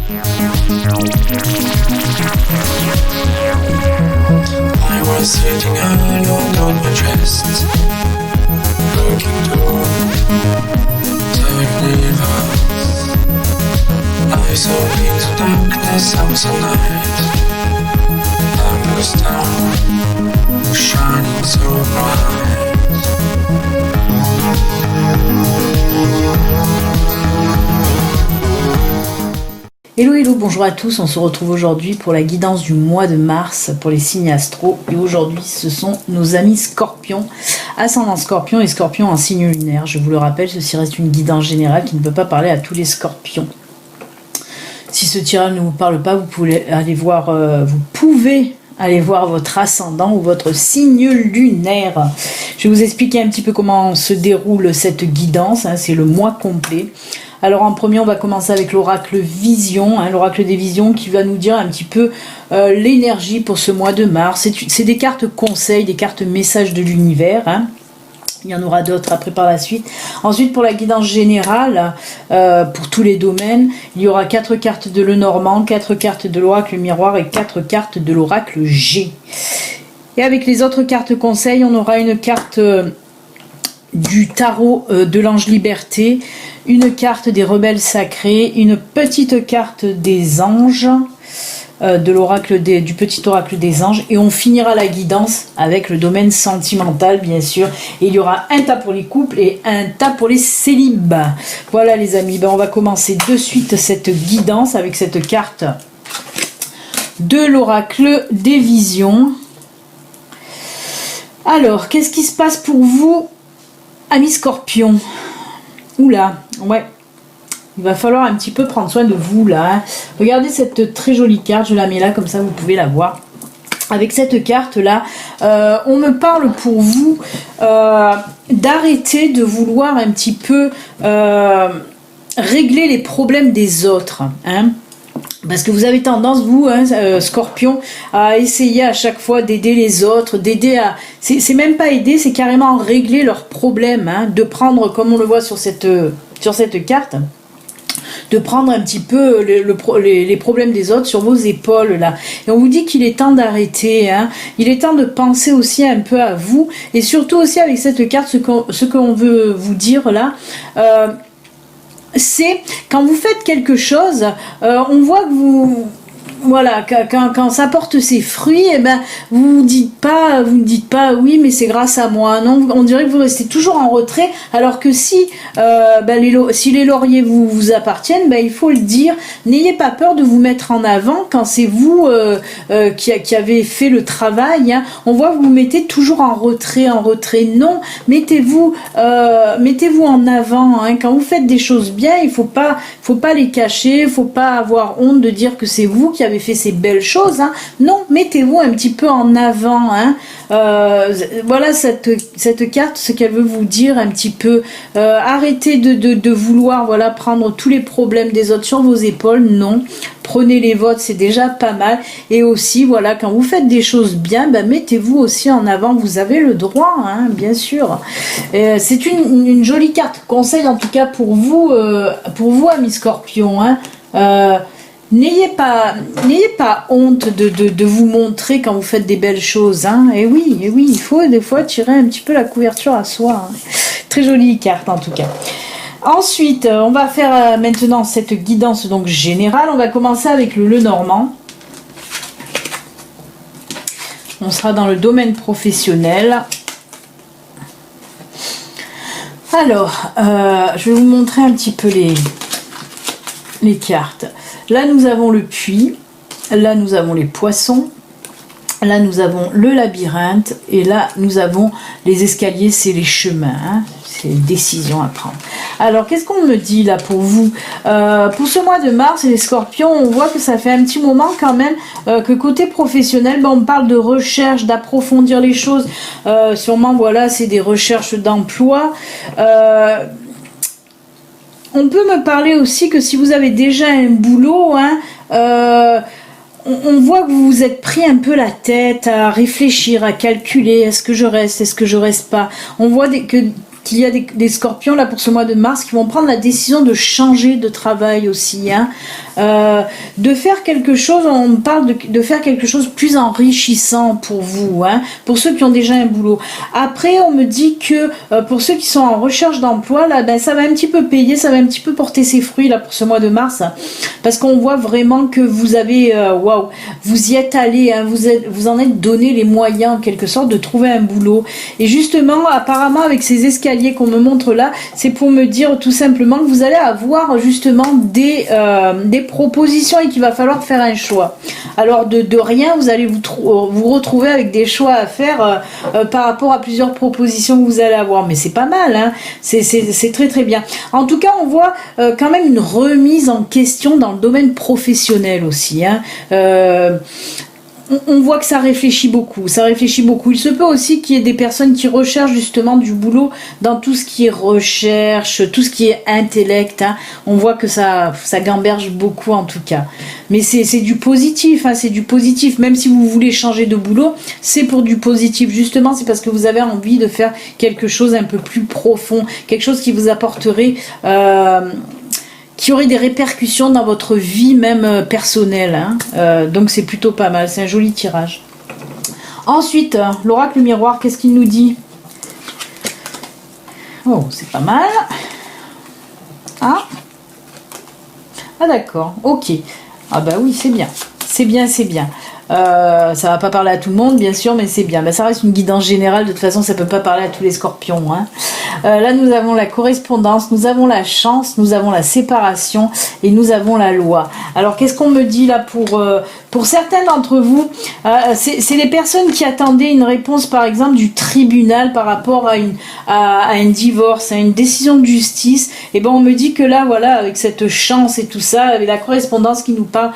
I was sitting alone on my chest, looking toward the universe. I saw into darkness, I was a night. Endless town, shining so bright. Hello hello, bonjour à tous, on se retrouve aujourd'hui pour la guidance du mois de mars pour les signes astro et aujourd'hui ce sont nos amis scorpions, ascendant scorpion et scorpion en signe lunaire. Je vous le rappelle, ceci reste une guidance générale qui ne peut pas parler à tous les scorpions. Si ce tirage ne vous parle pas, vous pouvez aller voir, votre ascendant ou votre signe lunaire. Je vais vous expliquer un petit peu comment se déroule cette guidance, c'est le mois complet. Alors en premier, on va commencer avec l'oracle Vision, l'oracle des visions qui va nous dire un petit peu l'énergie pour ce mois de mars. C'est des cartes conseils, des cartes messages de l'univers. Il y en aura d'autres après par la suite. Ensuite, pour la guidance générale, pour tous les domaines, il y aura 4 cartes de Lenormand, 4 cartes de l'oracle miroir et 4 cartes de l'oracle G. Et avec les autres cartes conseils, on aura une carte du tarot de l'ange liberté, une carte des rebelles sacrés, une petite carte des anges, du petit oracle des anges, et on finira la guidance avec le domaine sentimental bien sûr, et il y aura un tas pour les couples et un tas pour les célibats. Voilà les amis, on va commencer de suite cette guidance avec cette carte de l'oracle des visions. Alors, qu'est-ce qui se passe pour vous, amis scorpions? Oula, ouais, il va falloir un petit peu prendre soin de vous là. Regardez cette très jolie carte, je la mets là comme ça vous pouvez la voir. Avec cette carte là, on me parle pour vous d'arrêter de vouloir un petit peu régler les problèmes des autres. Parce que vous avez tendance, vous, Scorpion, à essayer à chaque fois d'aider les autres, d'aider à... C'est même pas aider, c'est carrément régler leurs problèmes, de prendre, comme on le voit sur cette carte, de prendre un petit peu les problèmes des autres sur vos épaules, là. Et on vous dit qu'il est temps d'arrêter, Il est temps de penser aussi un peu à vous, et surtout aussi avec cette carte, ce qu'on veut vous dire, là... c'est quand vous faites quelque chose, on voit que vous... Voilà, quand ça porte ses fruits, vous ne dites pas oui, mais c'est grâce à moi. Non, on dirait que vous restez toujours en retrait, alors que si les lauriers vous appartiennent, il faut le dire. N'ayez pas peur de vous mettre en avant quand c'est vous qui avez fait le travail. On voit que vous vous mettez toujours en retrait. Non, mettez-vous en avant. Quand vous faites des choses bien, il faut pas les cacher, il faut pas avoir honte de dire que c'est vous qui avez fait ces belles choses, Non, mettez-vous un petit peu en avant, voilà cette carte, ce qu'elle veut vous dire un petit peu. Arrêtez de vouloir prendre tous les problèmes des autres sur vos épaules. Non, prenez les vôtres, c'est déjà pas mal. Et aussi, quand vous faites des choses bien, mettez-vous aussi en avant, vous avez le droit, bien sûr. C'est une jolie carte conseil en tout cas pour vous amis scorpions, N'ayez pas honte de vous montrer quand vous faites des belles choses. Et oui, il faut des fois tirer un petit peu la couverture à soi. Très jolie carte en tout cas. Ensuite, on va faire maintenant cette guidance donc générale. On va commencer avec le Lenormand. On sera dans le domaine professionnel. Alors, je vais vous montrer un petit peu les cartes. Là, nous avons le puits. Là, nous avons les poissons. Là, nous avons le labyrinthe. Et là, nous avons les escaliers, c'est les chemins. C'est les décisions à prendre. Alors, qu'est-ce qu'on me dit là pour vous? Pour ce mois de mars, les scorpions, on voit que ça fait un petit moment quand même que côté professionnel, on parle de recherche, d'approfondir les choses. Sûrement, c'est des recherches d'emploi. On peut me parler aussi que si vous avez déjà un boulot, on voit que vous vous êtes pris un peu la tête à réfléchir, à calculer, est-ce que je reste pas. On voit qu'il y a des scorpions là pour ce mois de mars qui vont prendre la décision de changer de travail aussi. de faire quelque chose, on parle de faire quelque chose de plus enrichissant pour vous, hein, pour ceux qui ont déjà un boulot. Après, on me dit que pour ceux qui sont en recherche d'emploi, là, ben, ça va un petit peu payer, ça va un petit peu porter ses fruits là pour ce mois de mars, parce qu'on voit vraiment que vous avez, waouh, vous y êtes allé, hein, vous en êtes donné les moyens en quelque sorte de trouver un boulot. Et justement, apparemment, avec ces escaliers qu'on me montre là, c'est pour me dire tout simplement que vous allez avoir justement des propositions et qu'il va falloir faire un choix. Alors de rien, vous allez vous retrouver avec des choix à faire par rapport à plusieurs propositions que vous allez avoir. Mais c'est pas mal, hein, c'est très très bien. En tout cas, on voit quand même une remise en question dans le domaine professionnel aussi, hein. On voit que ça réfléchit beaucoup, ça réfléchit beaucoup. Il se peut aussi qu'il y ait des personnes qui recherchent justement du boulot dans tout ce qui est recherche, tout ce qui est intellect, hein. On voit que ça gamberge beaucoup en tout cas. Mais c'est du positif, hein, c'est du positif. Même si vous voulez changer de boulot, c'est pour du positif. Justement, c'est parce que vous avez envie de faire quelque chose un peu plus profond, quelque chose qui vous apporterait... qui aurait des répercussions dans votre vie même personnelle, hein. Donc c'est plutôt pas mal, c'est un joli tirage. Ensuite, l'oracle miroir, qu'est-ce qu'il nous dit? Oh, c'est pas mal. Ah d'accord, ok. Ah bah oui, c'est bien, c'est bien, c'est bien. Ça va pas parler à tout le monde bien sûr, mais c'est bien. Ben, ça reste une guidance générale, de toute façon ça peut pas parler à tous les scorpions, hein. Là nous avons la correspondance, nous avons la chance, nous avons la séparation et nous avons la loi. Alors qu'est-ce qu'on me dit là pour certains d'entre vous, c'est les personnes qui attendaient une réponse par exemple du tribunal par rapport à un divorce, à une décision de justice. Et ben on me dit que là voilà, avec cette chance et tout ça, avec la correspondance qui nous parle,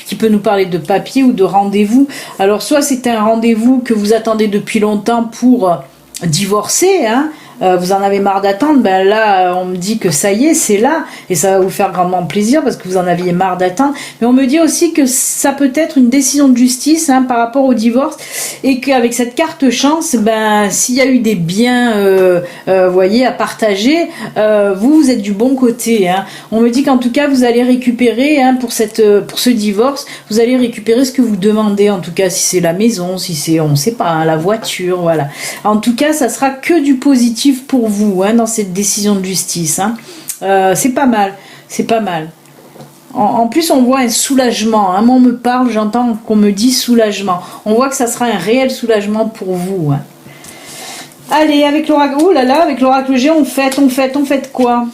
qui peut nous parler de papier ou de rendez-vous. Alors soit c'est un rendez-vous que vous attendez depuis longtemps pour divorcer, hein. Vous en avez marre d'attendre, ben là on me dit que ça y est, c'est là et ça va vous faire grandement plaisir parce que vous en aviez marre d'attendre. Mais on me dit aussi que ça peut être une décision de justice, hein, par rapport au divorce, et qu'avec cette carte chance, ben s'il y a eu des biens voyez, à partager, vous êtes du bon côté, hein. On me dit qu'en tout cas vous allez récupérer, hein, pour ce divorce, vous allez récupérer ce que vous demandez, en tout cas si c'est la maison, si c'est on sait pas, hein, la voiture, voilà. En tout cas ça sera que du positif pour vous, hein, dans cette décision de justice, hein. C'est pas mal, c'est pas mal. En plus on voit un soulagement, hein. Moi on me parle, j'entends qu'on me dit soulagement. On voit que ça sera un réel soulagement pour vous, hein. Allez, avec l'oracle, oh là là, avec l'oracle G, on fait quoi?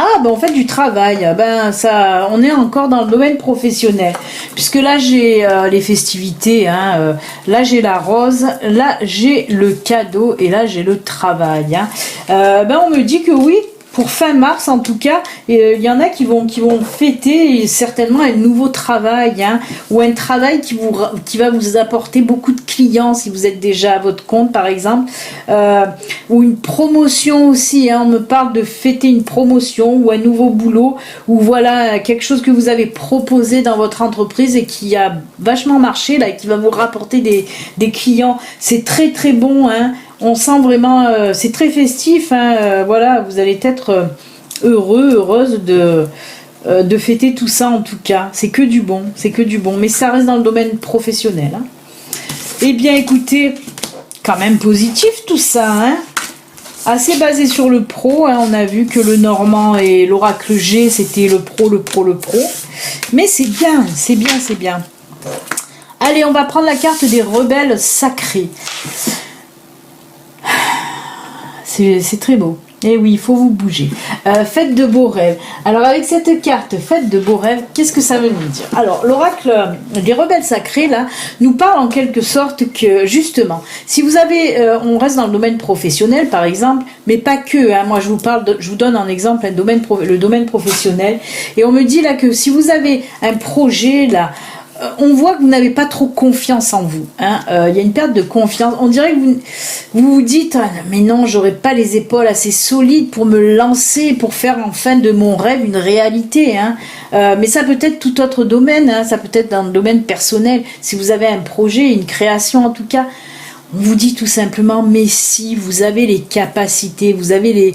Ah ben on fait du travail, ben ça, on est encore dans le domaine professionnel, puisque là j'ai les festivités, hein, là j'ai la rose, là j'ai le cadeau et là j'ai le travail, hein. Ben on me dit que oui, pour fin mars en tout cas, il y en a qui vont fêter certainement un nouveau travail, hein, ou un travail qui va vous apporter beaucoup de clients si vous êtes déjà à votre compte par exemple, ou une promotion aussi, hein. On me parle de fêter une promotion ou un nouveau boulot, ou voilà quelque chose que vous avez proposé dans votre entreprise et qui a vachement marché là et qui va vous rapporter des clients. C'est très très bon, hein. On sent vraiment, c'est très festif, hein, voilà, vous allez être heureuse de fêter tout ça en tout cas. C'est que du bon, mais ça reste dans le domaine professionnel, hein. Eh bien écoutez, quand même positif tout ça, hein. Assez basé sur le pro, hein. On a vu que le Normand et l'oracle G c'était le pro, mais c'est bien, c'est bien, c'est bien. Allez, on va prendre la carte des rebelles sacrés. C'est très beau. Et oui, il faut vous bouger. Faites de beaux rêves. Alors avec cette carte, faites de beaux rêves, qu'est-ce que ça veut nous dire? Alors l'oracle des rebelles sacrés là nous parle en quelque sorte que justement, si vous avez, on reste dans le domaine professionnel par exemple, mais pas que, hein, moi je vous donne en exemple le domaine professionnel, et on me dit là que si vous avez un projet là, on voit que vous n'avez pas trop confiance en vous, hein. Il y a une perte de confiance. On dirait que vous dites ah, mais non, j'aurais pas les épaules assez solides pour me lancer, pour faire enfin de mon rêve une réalité, hein. Mais ça peut être tout autre domaine, hein. Ça peut être dans le domaine personnel. Si vous avez un projet, une création en tout cas, on vous dit tout simplement mais si vous avez les capacités, vous avez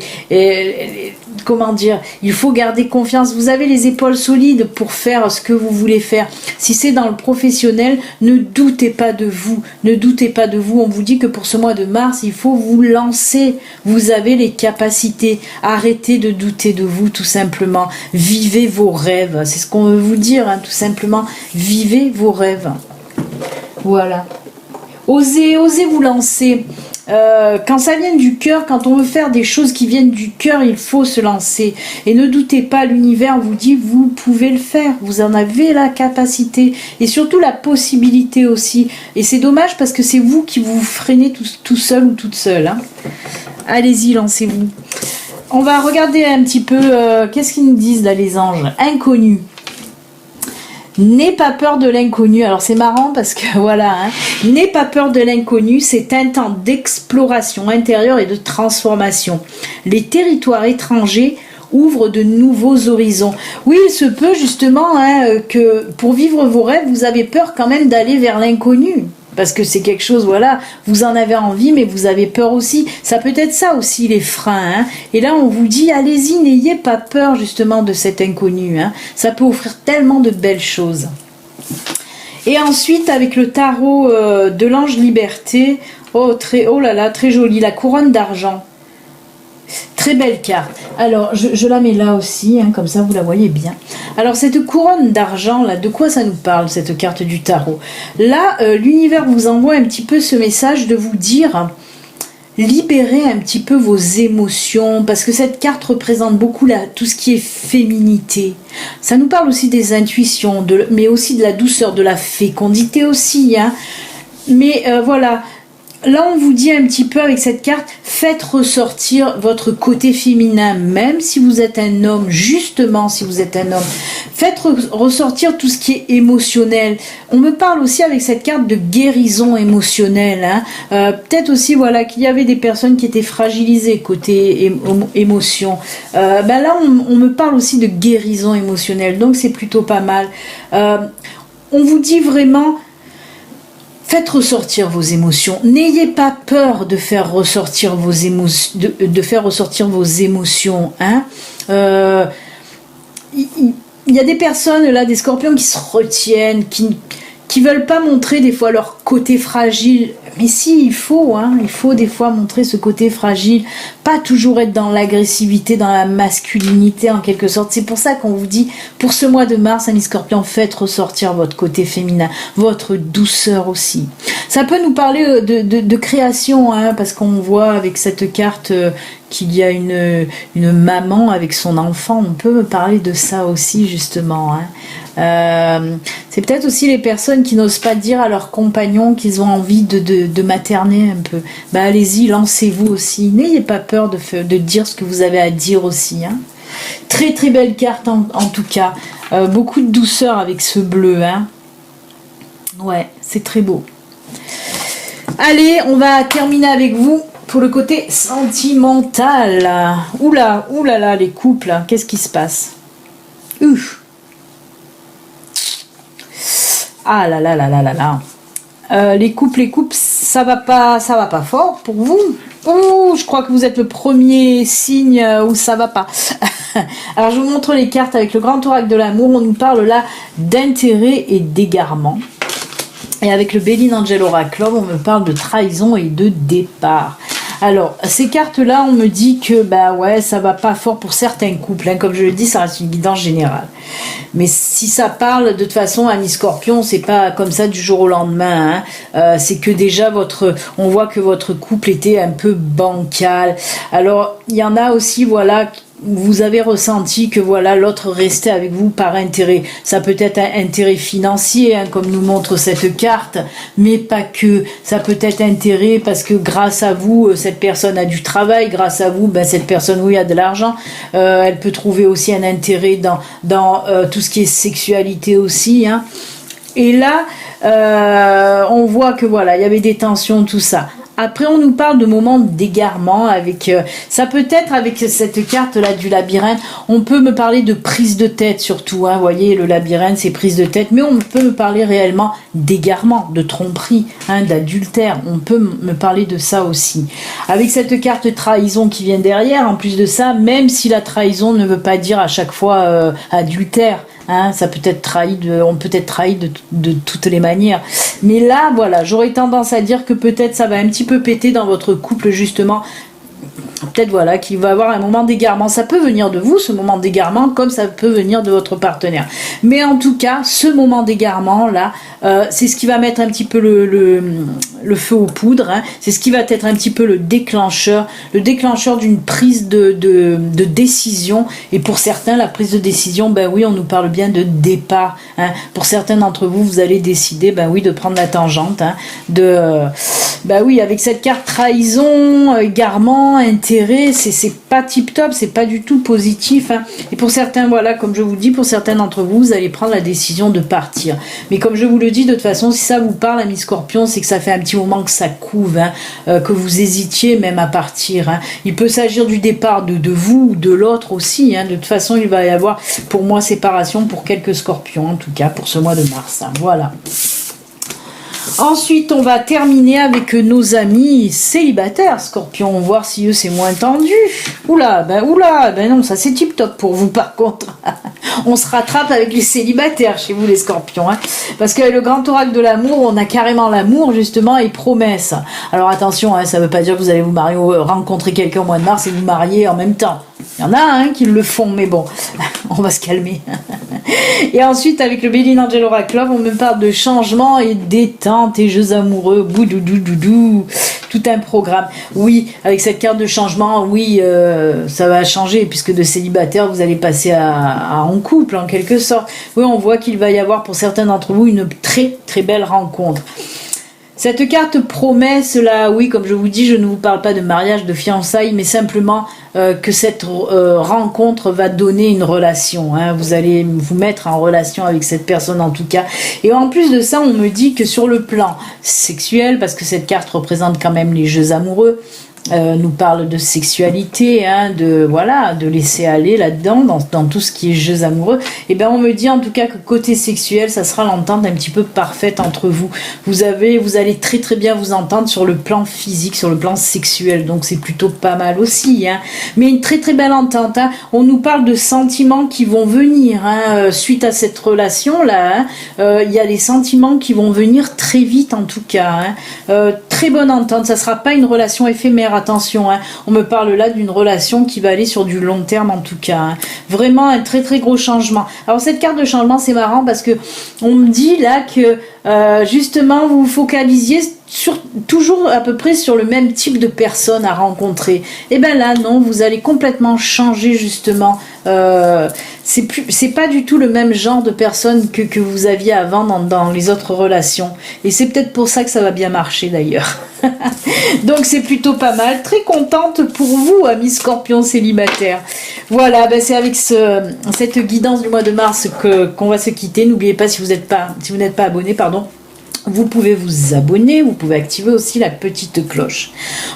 comment dire, il faut garder confiance. Vous avez les épaules solides pour faire ce que vous voulez faire. Si c'est dans le professionnel, ne doutez pas de vous. Ne doutez pas de vous. On vous dit que pour ce mois de mars, il faut vous lancer. Vous avez les capacités. Arrêtez de douter de vous, tout simplement. Vivez vos rêves. C'est ce qu'on veut vous dire, hein, tout simplement. Vivez vos rêves. Voilà. Osez vous lancer. Quand ça vient du cœur, quand on veut faire des choses qui viennent du cœur, il faut se lancer. Et ne doutez pas, l'univers vous dit, vous pouvez le faire. Vous en avez la capacité et surtout la possibilité aussi. Et c'est dommage parce que c'est vous qui vous freinez tout seul ou toute seule. Hein. Allez-y, lancez-vous. On va regarder un petit peu, qu'est-ce qu'ils nous disent là les anges. Inconnu. N'aie pas peur de l'inconnu. Alors c'est marrant parce que voilà, hein, n'aie pas peur de l'inconnu, c'est un temps d'exploration intérieure et de transformation. Les territoires étrangers ouvrent de nouveaux horizons. Oui, il se peut justement hein, que pour vivre vos rêves, vous avez peur quand même d'aller vers l'inconnu. Parce que c'est quelque chose, voilà, vous en avez envie, mais vous avez peur aussi. Ça peut être ça aussi, les freins. Hein. Et là, on vous dit, allez-y, n'ayez pas peur justement de cet inconnu. Hein. Ça peut offrir tellement de belles choses. Et ensuite, avec le tarot de l'ange liberté, oh là là, très joli, la couronne d'argent. Très belle carte. Alors, je la mets là aussi, hein, comme ça vous la voyez bien. Alors, cette couronne d'argent, là, de quoi ça nous parle, cette carte du tarot? Là, l'univers vous envoie un petit peu ce message de vous dire, libérez un petit peu vos émotions, parce que cette carte représente beaucoup tout ce qui est féminité. Ça nous parle aussi des intuitions, mais aussi de la douceur, de la fécondité aussi. Hein. Mais voilà... Là, on vous dit un petit peu avec cette carte, faites ressortir votre côté féminin, même si vous êtes un homme, justement si vous êtes un homme. Faites ressortir tout ce qui est émotionnel. On me parle aussi avec cette carte de guérison émotionnelle. Hein. Peut-être aussi voilà, qu'il y avait des personnes qui étaient fragilisées côté émotion. Là, on me parle aussi de guérison émotionnelle, donc c'est plutôt pas mal. On vous dit vraiment... Faites ressortir vos émotions. N'ayez pas peur de faire ressortir vos émotions. De faire ressortir vos émotions. Hein. Il y a des personnes là, des scorpions qui se retiennent, qui veulent pas montrer des fois leur côté fragile. Mais si, il faut des fois montrer ce côté fragile, pas toujours être dans l'agressivité, dans la masculinité en quelque sorte. C'est pour ça qu'on vous dit, pour ce mois de mars, amis scorpions, faites ressortir votre côté féminin, votre douceur aussi. Ça peut nous parler de création, hein, parce qu'on voit avec cette carte qu'il y a une maman avec son enfant. On peut parler de ça aussi justement. Hein. C'est peut-être aussi les personnes qui n'osent pas dire à leurs compagnons qu'ils ont envie de materner un peu. Allez-y, lancez-vous aussi. N'ayez pas peur de dire ce que vous avez à dire aussi. Hein. Très très belle carte en tout cas. Beaucoup de douceur avec ce bleu. Hein. Ouais, c'est très beau. Allez, on va terminer avec vous pour le côté sentimental. Oula là, les couples, qu'est-ce qui se passe? Ah là là là là là là. Les couples, ça va pas fort pour vous. Oh, je crois que vous êtes le premier signe où ça va pas. Alors je vous montre les cartes avec le grand oracle de l'amour. On nous parle là d'intérêt et d'égarement. Et avec le Béline Angel Oracle, on me parle de trahison et de départ. Alors, ces cartes-là, on me dit que ça va pas fort pour certains couples. Hein. Comme je le dis, ça reste une guidance générale. Mais si ça parle, de toute façon, amis scorpions, c'est pas comme ça du jour au lendemain. Hein. C'est que déjà, on voit que votre couple était un peu bancal. Alors, il y en a aussi, voilà... Vous avez ressenti que voilà l'autre restait avec vous par intérêt. Ça peut être un intérêt financier, hein, comme nous montre cette carte, mais pas que. Ça peut être intérêt parce que grâce à vous, cette personne a du travail. Grâce à vous, cette personne, oui, a de l'argent. Elle peut trouver aussi un intérêt dans tout ce qui est sexualité aussi. Hein. Et là, on voit que voilà, il y avait des tensions, tout ça. Après, on nous parle de moments d'égarement avec ça peut être avec cette carte là du labyrinthe. On peut me parler de prise de tête surtout. Hein, vous voyez, le labyrinthe, c'est prise de tête, mais on peut me parler réellement d'égarement, de tromperie, hein, d'adultère. On peut me parler de ça aussi. Avec cette carte trahison qui vient derrière, en plus de ça, même si la trahison ne veut pas dire à chaque fois adultère. Hein, ça peut être trahi on peut être trahi de toutes les manières. Mais là, voilà, j'aurais tendance à dire que peut-être ça va un petit peu péter dans votre couple, justement. Peut-être voilà qu'il va avoir un moment d'égarement. Ça peut venir de vous, ce moment d'égarement, comme ça peut venir de votre partenaire. Mais en tout cas, ce moment d'égarement là, c'est ce qui va mettre un petit peu le feu aux poudres. Hein. C'est ce qui va être un petit peu le déclencheur d'une prise de décision. Et pour certains, la prise de décision, ben oui, on nous parle bien de départ. Hein. Pour certains d'entre vous, vous allez décider, ben oui, de prendre la tangente, hein, ben oui, avec cette carte trahison, égarement, intérêt, c'est pas tip top, c'est pas du tout positif. Hein. Et pour certains, voilà, comme je vous dis, pour certains d'entre vous, vous allez prendre la décision de partir. Mais comme je vous le dis, de toute façon, si ça vous parle, ami Scorpion, c'est que ça fait un petit moment que ça couve, hein, que vous hésitiez même à partir. Hein. Il peut s'agir du départ de vous ou de l'autre aussi. Hein. De toute façon, il va y avoir, pour moi, séparation pour quelques Scorpions, en tout cas, pour ce mois de mars. Hein. Voilà. Ensuite, on va terminer avec nos amis célibataires, Scorpion, voir si eux c'est moins tendu. Oula, ben non, ça c'est tip top pour vous par contre. On se rattrape avec les célibataires chez vous les Scorpions, hein. Parce que le grand oracle de l'amour, on a carrément l'amour justement et promesse. Alors attention, hein, ça veut pas dire que vous allez vous marier, rencontrer quelqu'un au mois de mars et vous marier en même temps. Il y en a hein, qui le font, mais bon, on va se calmer. Et ensuite, avec le Béline Angel Oracle Love, on me parle de changement et détente et jeux amoureux, boudoudoudou, tout un programme. Oui, avec cette carte de changement, oui, ça va changer, puisque de célibataire, vous allez passer en couple, en quelque sorte. Oui, on voit qu'il va y avoir, pour certains d'entre vous, une très, très belle rencontre. Cette carte promesse, là, oui, comme je vous dis, je ne vous parle pas de mariage, de fiançailles, mais simplement que cette rencontre va donner une relation. Hein. Vous allez vous mettre en relation avec cette personne en tout cas. Et en plus de ça, on me dit que sur le plan sexuel, parce que cette carte représente quand même les jeux amoureux, nous parle de sexualité, hein, de laisser aller là-dedans, dans tout ce qui est jeux amoureux, et bien on me dit en tout cas que côté sexuel, ça sera l'entente un petit peu parfaite entre vous. Vous allez très très bien vous entendre sur le plan physique, sur le plan sexuel, donc c'est plutôt pas mal aussi, hein. Mais une très très belle entente, hein. On nous parle de sentiments qui vont venir, hein, suite à cette relation-là, hein. Il y a des sentiments qui vont venir très vite en tout cas, hein. Très bonne entente, ça sera pas une relation éphémère. Attention, hein. On me parle là d'une relation qui va aller sur du long terme en tout cas, hein. Vraiment un très très gros changement. Alors cette carte de changement, c'est marrant parce que on me dit là que justement vous vous focalisiez toujours à peu près sur le même type de personne à rencontrer. Et ben là non, vous allez complètement changer justement. C'est pas du tout le même genre de personne que vous aviez avant dans les autres relations. Et c'est peut-être pour ça que ça va bien marcher d'ailleurs. Donc c'est plutôt pas mal. Très contente pour vous, amis Scorpion célibataires. Voilà, ben c'est avec cette guidance du mois de mars qu'on va se quitter. N'oubliez pas, si vous n'êtes pas abonné, vous pouvez vous abonner, vous pouvez activer aussi la petite cloche.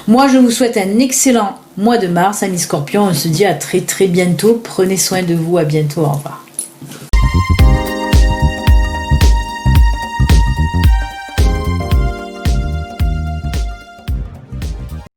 Moi, je vous souhaite un excellent mois de mars, amis Scorpions. On se dit à très très bientôt. Prenez soin de vous. À bientôt. Au revoir.